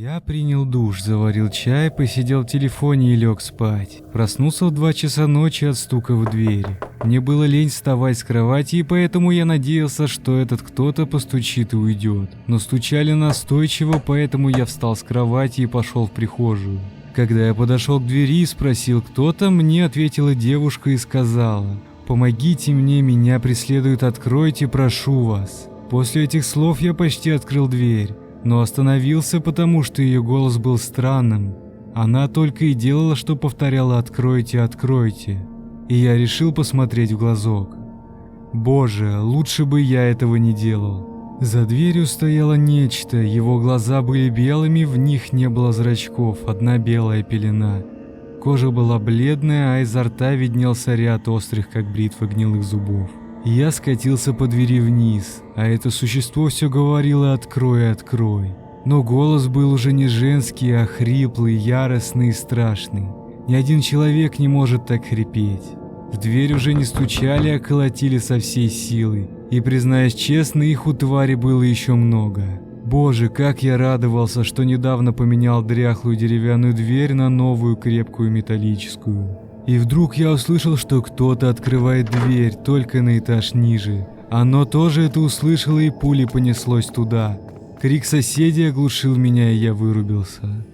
Я принял душ, заварил чай, посидел в телефоне и лег спать. Проснулся в 2 часа ночи от стука в дверь. Мне было лень вставать с кровати, и поэтому я надеялся, что этот кто-то постучит и уйдет. Но стучали настойчиво, поэтому я встал с кровати и пошел в прихожую. Когда я подошел к двери и спросил, кто там, мне ответила девушка и сказала: «Помогите мне, меня преследуют, откройте, прошу вас». После этих слов я почти открыл дверь, но остановился, потому что ее голос был странным. Она только и делала, что повторяла «откройте, откройте». И я решил посмотреть в глазок. Боже, лучше бы я этого не делал. За дверью стояло нечто, его глаза были белыми, в них не было зрачков, одна белая пелена. Кожа была бледная, а изо рта виднелся ряд острых, как бритва, гнилых зубов. Я скатился по двери вниз, а это существо все говорило «открой, открой». Но голос был уже не женский, а хриплый, яростный и страшный. Ни один человек не может так хрипеть. В дверь уже не стучали, а колотили со всей силы. И, признаюсь честно, их у твари было еще много. Боже, как я радовался, что недавно поменял дряхлую деревянную дверь на новую крепкую металлическую. И вдруг я услышал, что кто-то открывает дверь только на этаж ниже. Оно тоже это услышало, и пулей понеслось туда. Крик соседей оглушил меня, и я вырубился.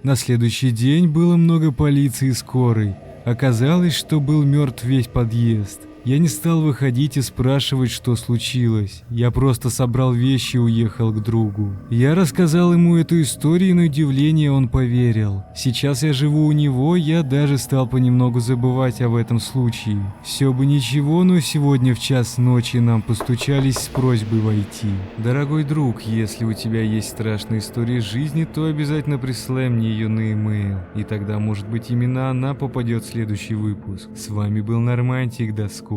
На следующий день было много полиции и скорой. Оказалось, что был мертв весь подъезд. Я не стал выходить и спрашивать, что случилось. Я просто собрал вещи и уехал к другу. Я рассказал ему эту историю, и на удивление он поверил. Сейчас я живу у него, я даже стал понемногу забывать об этом случае. Все бы ничего, но сегодня в час ночи нам постучались с просьбой войти. Дорогой друг, если у тебя есть страшная история жизни, то обязательно присылай мне ее на e-mail. И тогда, может быть, именно она попадет в следующий выпуск. С вами был Нормантик, до скорого.